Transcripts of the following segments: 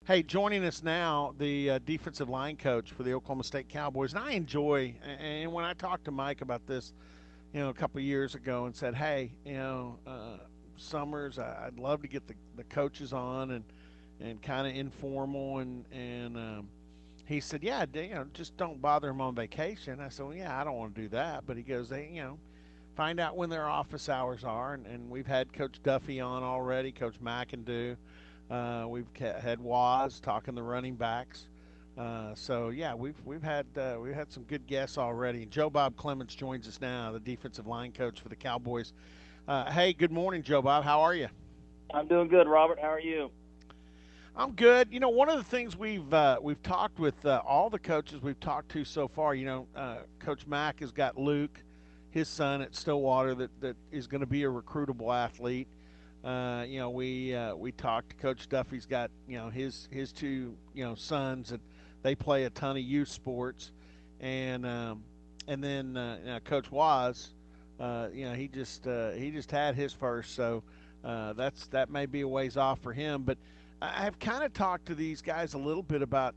Hey, joining us now, the defensive line coach for the Oklahoma State Cowboys. And I enjoy, and when I talked to Mike about this, a couple of years ago and said, hey, Summers, I'd love to get the coaches on and kind of informal. And he said, yeah, just don't bother them on vacation. I said, well, yeah, I don't want to do that. But he goes, find out when their office hours are. And we've had Coach Duffy on already, Coach McIndoe. Had Waz talking the running backs. So yeah, we've had some good guests already. Joe Bob Clements joins us now, the defensive line coach for the Cowboys. Hey, good morning, Joe Bob. How are you? I'm doing good, Robert. How are you? I'm good. One of the things we've talked with all the coaches we've talked to so far. Coach Mack has got Luke, his son at Stillwater, that is going to be a recruitable athlete. We talked to Coach Duffy's got his two sons that they play a ton of youth sports, and then Coach Waz, he just had his first, so that may be a ways off for him. But I've kind of talked to these guys a little bit about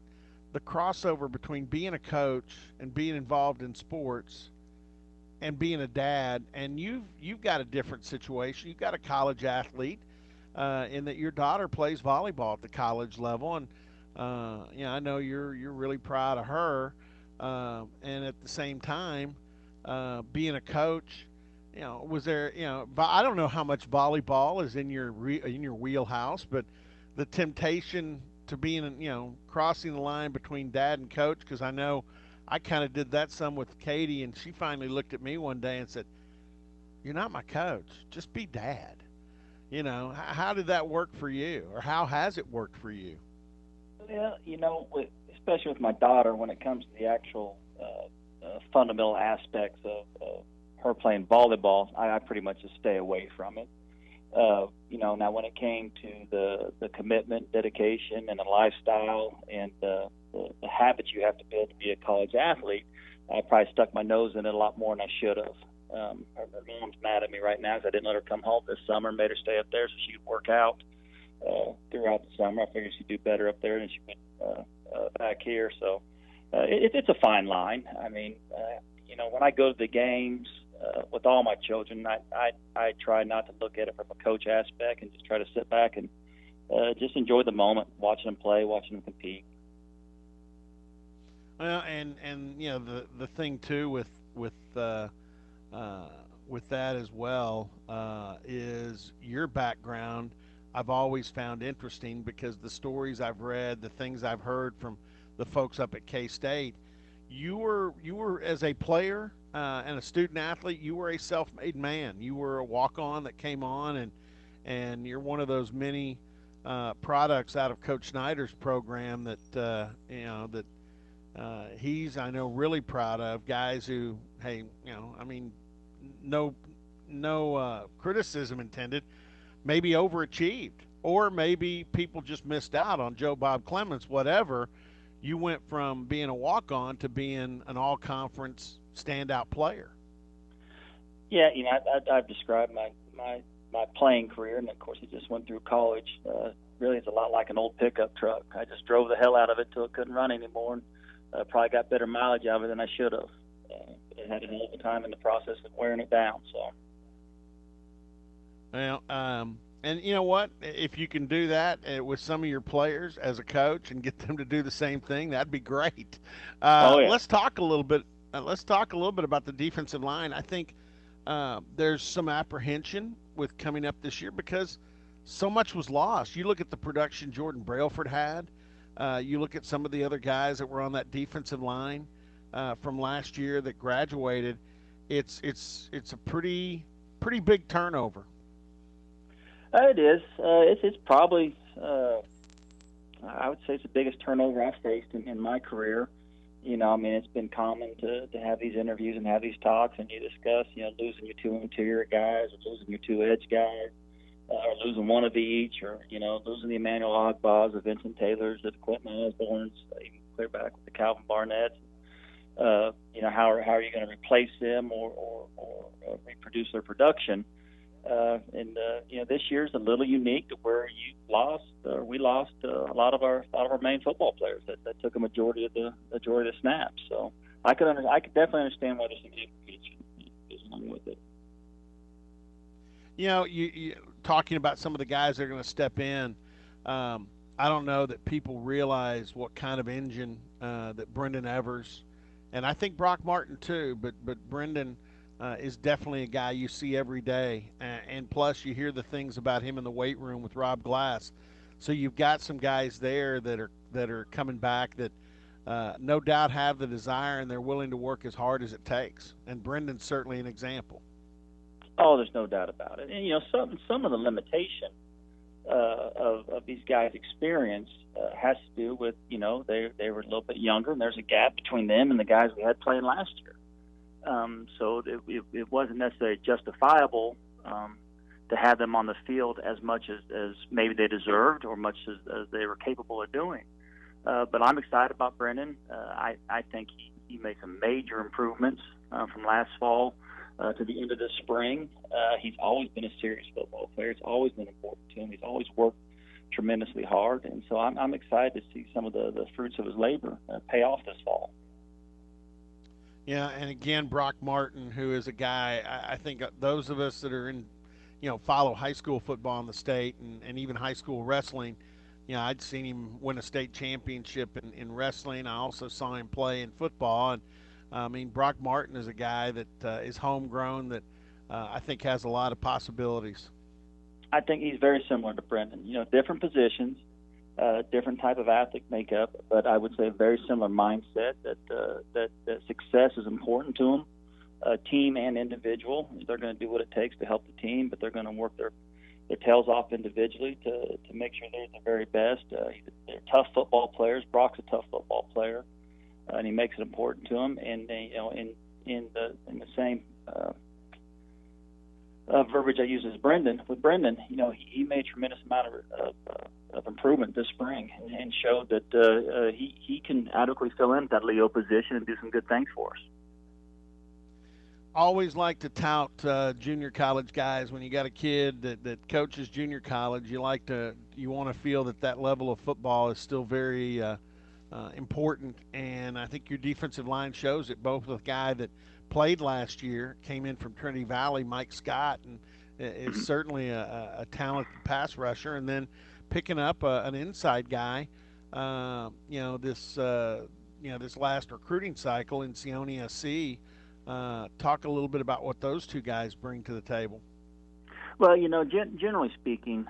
the crossover between being a coach and being involved in sports and being a dad, and you've got a different situation. You've got a college athlete, in that your daughter plays volleyball at the college level, and I know you're really proud of her. And at the same time, being a coach, was there, I don't know how much volleyball is in your wheelhouse, but the temptation to being, crossing the line between dad and coach, because I know I kind of did that some with Katie, and she finally looked at me one day and said, "You're not my coach. Just be dad." How did that work for you, or how has it worked for you? Yeah, especially with my daughter, when it comes to the actual fundamental aspects of her playing volleyball, I pretty much just stay away from it. Now when it came to the commitment, dedication, and the lifestyle and the habits you have to build to be a college athlete, I probably stuck my nose in it a lot more than I should have. Her mom's mad at me right now because I didn't let her come home this summer, made her stay up there so she could work out throughout the summer. I figured she'd do better up there than she would back here. So it's a fine line. I mean, when I go to the games with all my children, I try not to look at it from a coach aspect and just try to sit back and just enjoy the moment, watching them play, watching them compete. Well, and the thing too with that as well, is your background. I've always found interesting because the stories I've read, the things I've heard from the folks up at K State, you were as a player, and a student athlete, you were a self-made man. You were a walk-on that came on, and you're one of those many products out of Coach Snyder's program that he's, I know, really proud of. Guys who, hey, I mean, no criticism intended, maybe overachieved, or maybe people just missed out on Joe Bob Clements. Whatever, you went from being a walk-on to being an all-conference standout player. Yeah, I've described my playing career, and of course, it just went through college. Really, it's a lot like an old pickup truck. I just drove the hell out of it till it couldn't run anymore, and probably got better mileage out of it than I should have. It had a hell of a time in the process of wearing it down. So, Well, and you know what? If you can do that with some of your players as a coach and get them to do the same thing, that'd be great. oh yeah, Let's talk a little bit. Let's talk a little bit about the defensive line. I think there's some apprehension with coming up this year because so much was lost. You look at the production Jordan Brailford had. You look at some of the other guys that were on that defensive line from last year that graduated. It's a pretty big turnover. it is. It's probably I would say it's the biggest turnover I've faced in my career. I mean, it's been common to have these interviews and have these talks, and you discuss, losing your two interior guys, or losing your two edge guys, or losing one of each, or losing the Emmanuel Ogba's, the Vincent Taylors, the Quentin Osborne's, even clear back with the Calvin Barnett's. How are you going to replace them or reproduce their production? This year's a little unique to where we lost a lot of our main football players that took a majority of the snaps. So I could definitely understand why there's some implications along with it. You talking about some of the guys that are going to step in. I don't know that people realize what kind of engine that Brendan Evers, and I think Brock Martin too, but Brendan is definitely a guy you see every day, and plus you hear the things about him in the weight room with Rob Glass. So you've got some guys there that are coming back that no doubt have the desire and they're willing to work as hard as it takes. And Brendan's certainly an example. Oh, there's no doubt about it. And some of the limitation of these guys' experience has to do with they were a little bit younger, and there's a gap between them and the guys we had playing last year. So it wasn't necessarily justifiable to have them on the field as much as maybe they deserved or much as they were capable of doing. But I'm excited about Brendan. I think he made some major improvements from last fall to the end of this spring. He's always been a serious football player. It's always been important to him. He's always worked tremendously hard, and so I'm excited to see some of the fruits of his labor pay off this fall. Yeah, and again, Brock Martin, who is a guy, I think those of us that are in, follow high school football in the state and even high school wrestling, I'd seen him win a state championship in wrestling. I also saw him play in football. And Brock Martin is a guy that is homegrown that I think has a lot of possibilities. I think he's very similar to Brendan. Different positions, different type of athlete makeup, but I would say a very similar mindset that success is important to them, team and individual. They're going to do what it takes to help the team, but they're going to work their tails off individually to make sure they're the very best. They're tough football players. Brock's a tough football player, and he makes it important to them. And in the same verbiage I use with Brendan, he made a tremendous amount of improvement this spring and showed that he can adequately fill in that Leo position and do some good things for us. Always like to tout junior college guys. When you got a kid that coaches junior college, you want to feel that level of football is still very important. And I think your defensive line shows it, both with a guy that played last year, came in from Trinity Valley, Mike Scott, and is certainly a talented pass rusher, and then picking up an inside guy, this last recruiting cycle in Sione SC. Talk a little bit about what those two guys bring to the table. Well, generally speaking,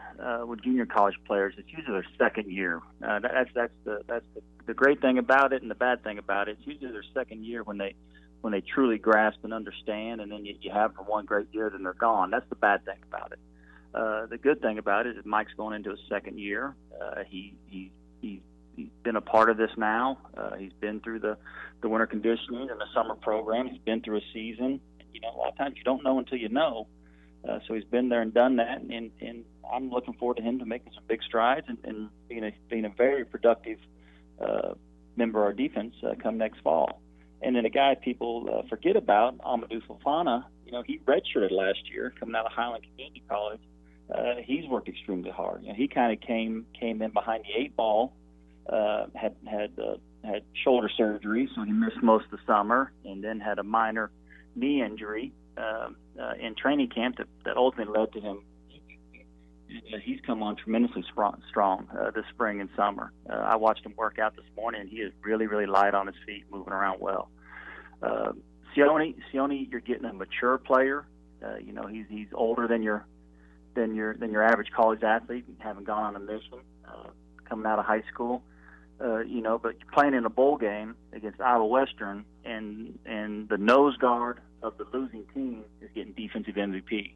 with junior college players, it's usually their second year. That's the great thing about it, and the bad thing about it. It's usually their second year when they truly grasp and understand, and then you have for one great year, then they're gone. That's the bad thing about it. The good thing about it is Mike's going into his second year. He's been a part of this now. He's been through the winter conditioning and the summer program. He's been through a season. A lot of times you don't know until you know. So he's been there and done that, and I'm looking forward to him to making some big strides and being a very productive member of our defense come next fall. And then a guy people forget about, Amadou Fofana, he redshirted last year coming out of Highland Community College. He's worked extremely hard. He kind of came in behind the eight ball, had shoulder surgery, so he missed most of the summer, and then had a minor knee injury in training camp that ultimately led to him. He's come on tremendously strong this spring and summer. I watched him work out this morning, and he is really, really light on his feet, moving around well. Sione, you're getting a mature player. He's older than your average college athlete, having gone on a mission coming out of high school. But you're playing in a bowl game against Iowa Western, and the nose guard of the losing team is getting defensive MVP.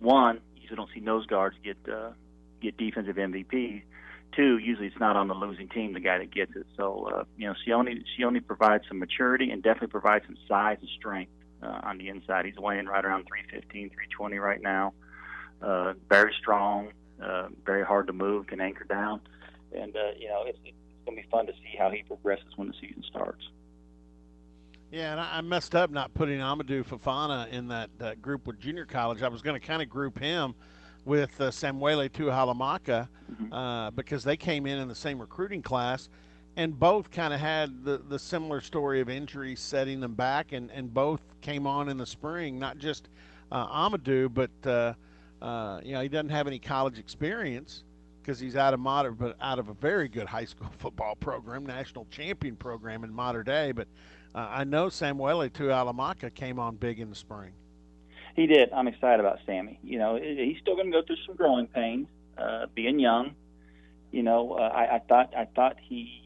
One, you usually don't see nose guards get defensive MVP. Two, usually it's not on the losing team, the guy that gets it. So, Sione provides some maturity and definitely provides some size and strength on the inside. He's weighing right around 315, 320 right now. Very strong, very hard to move, can anchor down. And, it's going to be fun to see how he progresses when the season starts. Yeah, and I messed up not putting Amadou Fafana in that group with junior college. I was going to kind of group him with Samuele Tuhalamaka Hmm. because they came in the same recruiting class, and both kind of had the similar story of injuries setting them back, and both came on in the spring. Not just Amadou, but he doesn't have any college experience because he's out of a very good high school football program, national champion program in modern day, but. I know Samuele Tualamaka came on big in the spring. He did. I'm excited about Sammy. He's still going to go through some growing pains, being young. I thought he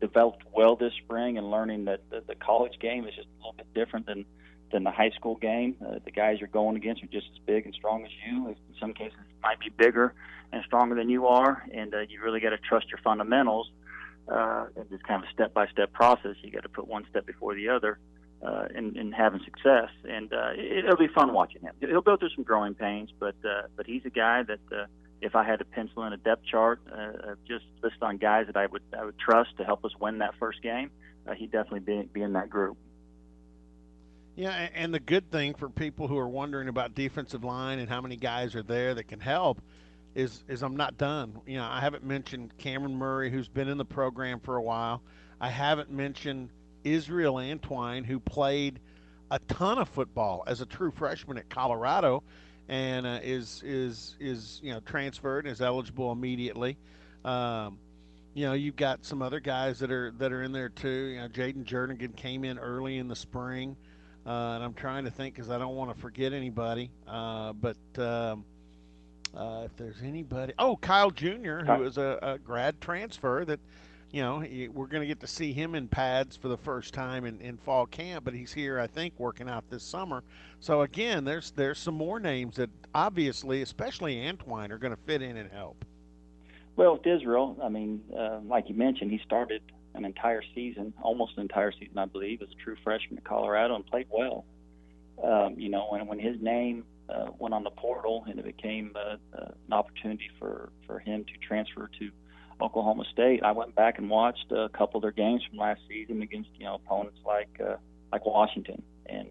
developed well this spring, and learning that the college game is just a little bit different than the high school game. The guys you're going against are just as big and strong as you. In some cases, might be bigger and stronger than you are, and you really got to trust your fundamentals. It's kind of a step-by-step process. You got to put one step before the other in having success, and it'll be fun watching him. He'll go through some growing pains, but he's a guy that if I had to pencil in a depth chart, just list on guys that I would trust to help us win that first game, he'd definitely be in that group. Yeah, and the good thing for people who are wondering about defensive line and how many guys are there that can help is I'm not done. I haven't mentioned Cameron Murray, who's been in the program for a while. I haven't mentioned Israel Antwine, who played a ton of football as a true freshman at Colorado, and is transferred and is eligible immediately. You've got some other guys that are in there too. Jaden Jernigan came in early in the spring, and I'm trying to think because I don't want to forget anybody. But if there's anybody, Kyle Jr., who is a grad transfer that, we're going to get to see him in pads for the first time in fall camp, but he's here, I think, working out this summer. So again, there's some more names that obviously, especially Antwine, are going to fit in and help. Well, with Israel, I mean, like you mentioned, he started an entire season, almost an entire season, I believe, as a true freshman at Colorado and played well. When his name went on the portal and it became an opportunity for him to transfer to Oklahoma State, I went back and watched a couple of their games from last season against opponents like Washington, and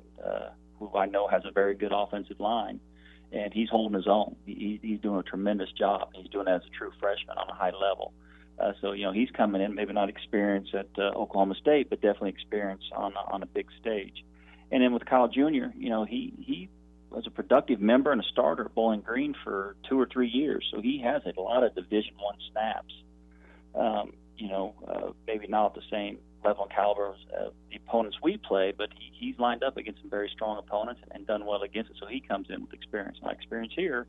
who I know has a very good offensive line, and he's holding his own. He's doing a tremendous job. He's doing it as a true freshman on a high level. So he's coming in, maybe not experience at Oklahoma State, but definitely experience on a big stage. And then with Kyle Jr., he was a productive member and a starter at Bowling Green for 2 or 3 years, so he has a lot of Division I snaps. Maybe not at the same level and caliber as the opponents we play, but he's lined up against some very strong opponents and done well against it. So he comes in with experience, not experience here,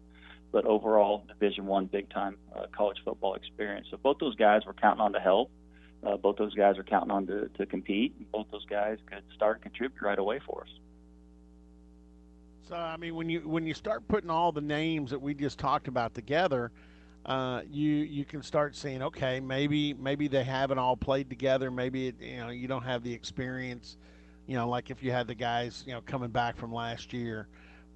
but overall Division I big-time college football experience. So both those guys were counting on to help. Both those guys are counting on to compete. Both those guys could start and contribute right away for us. So, I mean, when you start putting all the names that we just talked about together, you can start seeing, okay, maybe they haven't all played together. Maybe you don't have the experience, like if you had the guys coming back from last year,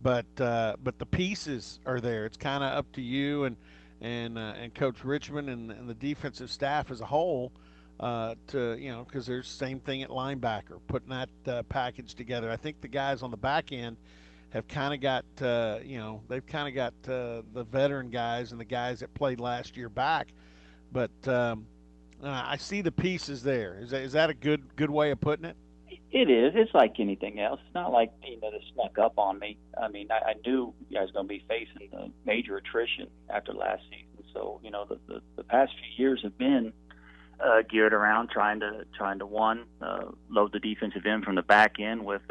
but the pieces are there. It's kind of up to you and Coach Richmond and the defensive staff as a whole because there's the same thing at linebacker, putting that package together. I think the guys on the back end have kind of got they've kind of got the veteran guys and the guys that played last year back, but I see the pieces there. Is that a good way of putting it? It is. It's like anything else. It's not like this snuck up on me. I mean, I knew you guys going to be facing the major attrition after last season. So the past few years have been geared around trying to one load the defensive end from the back end with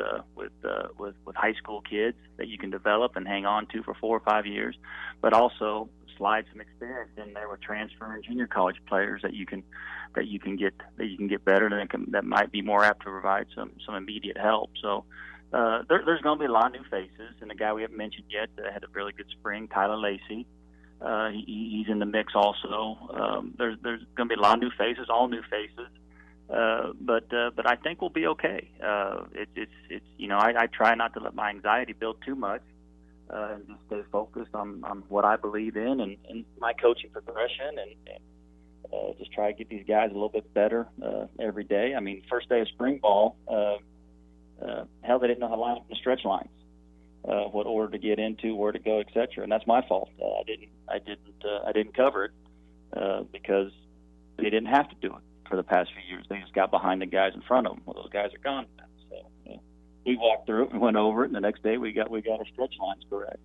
high school kids that you can develop and hang on to for 4 or 5 years, but also slide some experience in there with transfer and junior college players that you can get better that might be more apt to provide some immediate help. So there's going to be a lot of new faces, and the guy we haven't mentioned yet that had a really good spring, Tyler Lacey. He's in the mix also. There's going to be a lot of new faces, all new faces, but I think we'll be okay. I try not to let my anxiety build too much, and just stay focused on what I believe in and my coaching progression, and just try to get these guys a little bit better every day. I mean, first day of spring ball, Hell, they didn't know how to line up the stretch lines, what order to get into, where to go, etc. And that's my fault. I didn't cover it because they didn't have to do it for the past few years. They just got behind the guys in front of them. Well, those guys are gone now. So we walked through it and went over it, and the next day we got our stretch lines correct.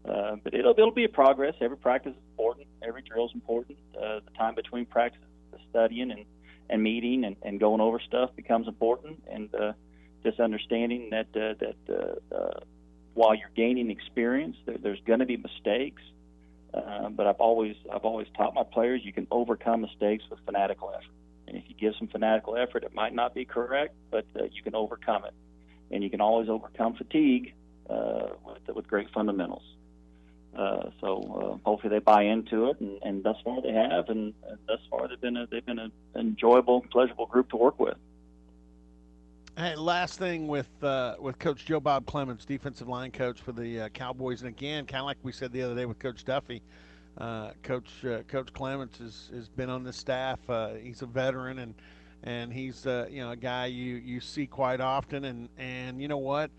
But it'll be a progress. Every practice is important. Every drill is important. The time between practices, the studying and meeting and going over stuff becomes important. And just understanding that while you're gaining experience, there's going to be mistakes. But I've always taught my players you can overcome mistakes with fanatical effort. And if you give some fanatical effort, it might not be correct, but you can overcome it. And you can always overcome fatigue with great fundamentals. So hopefully they buy into it, and thus far they have, and thus far they've been an enjoyable, pleasurable group to work with. Hey, last thing with Coach Joe Bob Clements, defensive line coach for the Cowboys, and again, kind of like we said the other day with Coach Duffy, Coach Clements has been on this staff. He's a veteran, and he's a guy you see quite often, and you know what?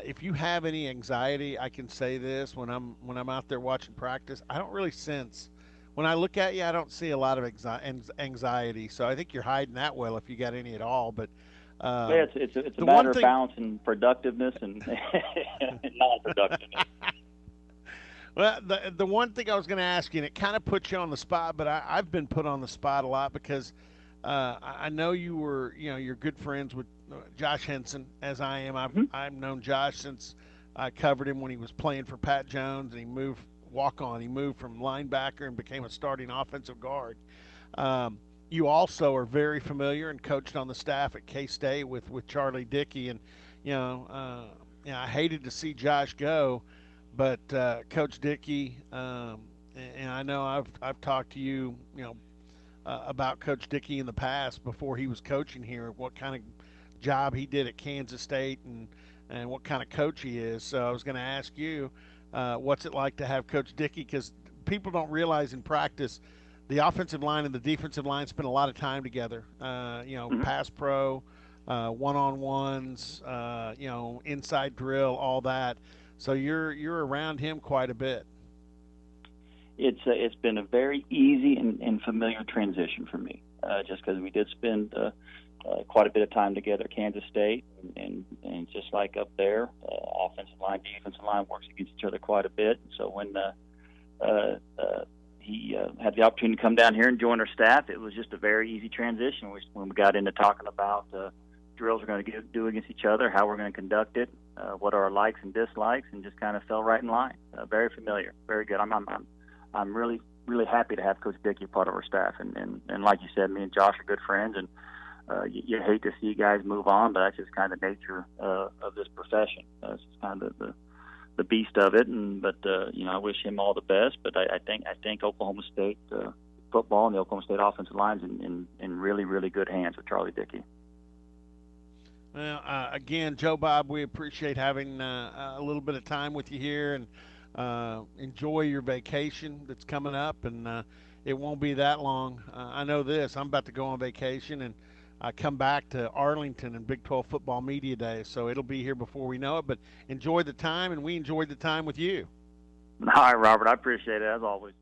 If you have any anxiety, I can say this: when I'm out there watching practice, I don't really sense. When I look at you, I don't see a lot of anxiety. So I think you're hiding that well if you got any at all. But it's a matter of balance and productiveness and non-productiveness. Well, the one thing I was going to ask you, and it kind of puts you on the spot, but I've been put on the spot a lot because I know you're good friends with Josh Henson, as I am. I've known Josh since I covered him when he was playing for Pat Jones, and he moved from linebacker and became a starting offensive guard. You also are very familiar and coached on the staff at K-State with Charlie Dickey, and I hated to see Josh go, but Coach Dickey, and I know I've talked to you, about Coach Dickey in the past before he was coaching here, what kind of job he did at Kansas State and what kind of coach he is. So I was going to ask you, what's it like to have Coach Dickey? Because people don't realize in practice, the offensive line and the defensive line spend a lot of time together. Pass pro, one-on-ones, inside drill, all that. So you're around him quite a bit. It's been a very easy and familiar transition for me, just because we did spend quite a bit of time together at Kansas State, and just like up there, offensive line, defensive line works against each other quite a bit. So when he had the opportunity to come down here and join our staff, it was just a very easy transition. When we got into talking about drills we're going to do against each other, how we're going to conduct it, what are our likes and dislikes, and just kind of fell right in line. Very familiar, very good. I'm really, really happy to have Coach Dickey part of our staff, and like you said, me and Josh are good friends, and you hate to see guys move on, but that's just kind of the nature of this profession. It's just kind of the beast of it, but I wish him all the best. But I think Oklahoma State football and the Oklahoma State offensive line's in really, really good hands with Charlie Dickey. Well, again, Joe Bob, we appreciate having a little bit of time with you here, and enjoy your vacation that's coming up, and it won't be that long. I know this. I'm about to go on vacation, and I come back to Arlington and Big 12 Football Media Day, so it'll be here before we know it. But enjoy the time, and we enjoyed the time with you. All right, Robert. I appreciate it, as always.